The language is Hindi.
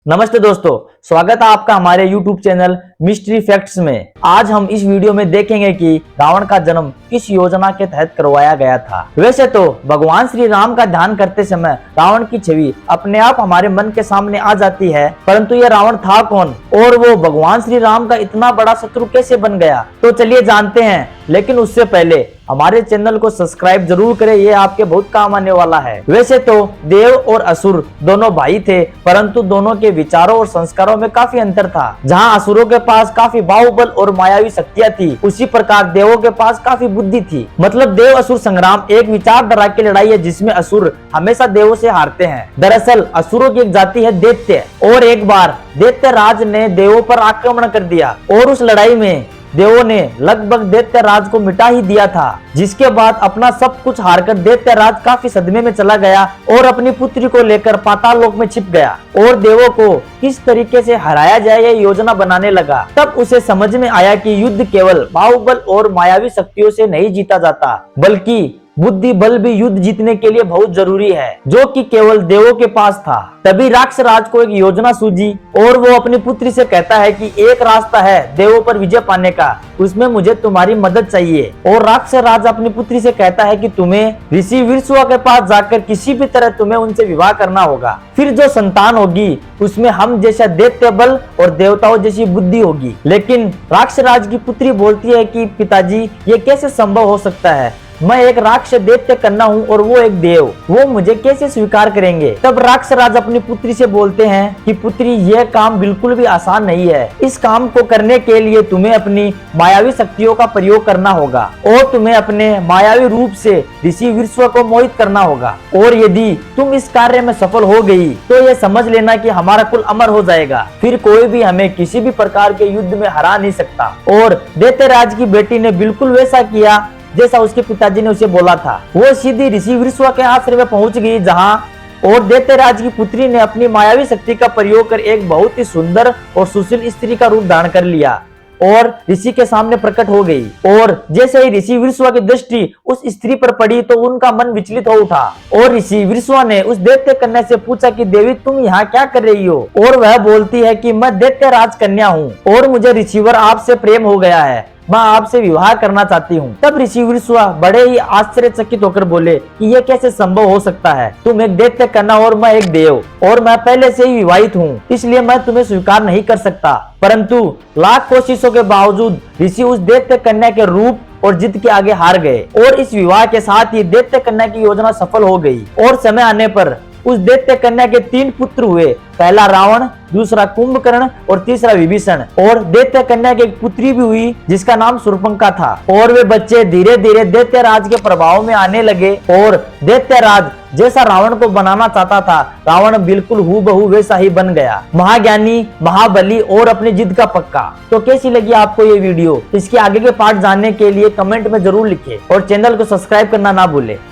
नमस्ते दोस्तों, स्वागत है आपका हमारे YouTube चैनल मिस्ट्री फैक्ट्स में। आज हम इस वीडियो में देखेंगे कि रावण का जन्म किस योजना के तहत करवाया गया था। वैसे तो भगवान श्री राम का ध्यान करते समय रावण की छवि अपने आप हमारे मन के सामने आ जाती है, परंतु यह रावण था कौन और वो भगवान श्री राम का इतना बड़ा शत्रु कैसे बन गया, तो चलिए जानते हैं। लेकिन उससे पहले हमारे चैनल को सब्सक्राइब जरूर करें, ये आपके बहुत काम आने वाला है। वैसे तो देव और असुर दोनों भाई थे, परंतु दोनों के विचारों और संस्कारों में काफी अंतर था। जहां असुरों के पास काफी बाहुबल और मायावी शक्तियां थी, उसी प्रकार देवों के पास काफी बुद्धि थी। मतलब देव असुर संग्राम एक विचारधारा की लड़ाई है, जिसमें असुर हमेशा देवों से हारते हैं। दरअसल असुरों की एक जाति है दैत्य, और एक बार दैत्य राज ने देवों पर आक्रमण कर दिया और उस लड़ाई में देवों ने लगभग दैत्य राज को मिटा ही दिया था। जिसके बाद अपना सब कुछ हारकर दैत्य राज काफी सदमे में चला गया और अपनी पुत्री को लेकर पाताल लोक में छिप गया और देवों को किस तरीके से हराया जाए यह योजना बनाने लगा। तब उसे समझ में आया कि युद्ध केवल बाहुबल और मायावी शक्तियों से नहीं जीता जाता, बल्कि बुद्धि बल भी युद्ध जीतने के लिए बहुत जरूरी है, जो कि केवल देवों के पास था। तभी राक्षस राज को एक योजना सूझी और वो अपनी पुत्री से कहता है कि एक रास्ता है देवों पर विजय पाने का, उसमें मुझे तुम्हारी मदद चाहिए। और राक्षस राज अपनी पुत्री से कहता है कि तुम्हें ऋषि विरसुआ के पास जाकर किसी भी तरह तुम्हें उनसे विवाह करना होगा, फिर जो संतान होगी उसमें हम जैसा दैत्य बल और देवताओं जैसी बुद्धि होगी। लेकिन राक्षस राज की पुत्री बोलती है कि पिताजी, ये कैसे संभव हो सकता है, मैं एक राक्षस दैत्य कन्या हूँ और वो एक देव, वो मुझे कैसे स्वीकार करेंगे। तब राक्षस राज अपनी पुत्री से बोलते हैं कि पुत्री, यह काम बिल्कुल भी आसान नहीं है। इस काम को करने के लिए तुम्हें अपनी मायावी शक्तियों का प्रयोग करना होगा और तुम्हें अपने मायावी रूप से ऋषि विरसुआ को मोहित करना होगा, और यदि तुम इस कार्य में सफल हो गई तो ये समझ लेना कि हमारा कुल अमर हो जाएगा, फिर कोई भी हमें किसी भी प्रकार के युद्ध में हरा नहीं सकता। और दैत्य राज की बेटी ने बिल्कुल वैसा किया जैसा उसके पिताजी ने उसे बोला था। वो सीधी ऋषि विरसुआ के आश्रम में पहुंच गई, जहां और दैत्य राज की पुत्री ने अपनी मायावी शक्ति का प्रयोग कर एक बहुत ही सुंदर और सुशील स्त्री का रूप धारण कर लिया और ऋषि के सामने प्रकट हो गई। और जैसे ही ऋषि विरसुआ की दृष्टि उस स्त्री पर पड़ी तो उनका मन विचलित हो उठा और ऋषि विरसुआ ने उस दैत्य कन्या से पूछा कि देवी, तुम यहाँ क्या कर रही हो। और वह बोलती है कि मैं दैत्य राज कन्या हूँ और मुझे ऋषिवर आपसे प्रेम हो गया है, मैं आपसे विवाह करना चाहती हूँ। तब ऋषि विरसुआ बड़े ही आश्चर्यचकित होकर बोले कि यह कैसे संभव हो सकता है, तुम एक दैत्य कन्या और मैं एक देव, और मैं पहले से ही विवाहित हूँ, इसलिए मैं तुम्हें स्वीकार नहीं कर सकता। परंतु लाख कोशिशों के बावजूद ऋषि उस दैत्य कन्या के रूप और जिद के आगे हार गए और इस विवाह के साथ ही दैत्य कन्या की योजना सफल हो गई। और समय आने पर उस दैत्य कन्या के 3 पुत्र हुए, पहला रावण, दूसरा कुंभकर्ण और तीसरा विभीषण। और दैत्य कन्या की एक पुत्री भी हुई जिसका नाम शूर्पणखा था। और वे बच्चे धीरे धीरे दैत्य राज के प्रभाव में आने लगे और दैत्य राज जैसा रावण को बनाना चाहता था, रावण बिल्कुल हूबहू वैसा ही बन गया, महाज्ञानी, महाबली और अपनी जिद का पक्का। तो कैसी लगी आपको ये वीडियो? इसके आगे के पार्ट जानने के लिए कमेंट में जरूर लिखें और चैनल को सब्सक्राइब करना ना भूलें।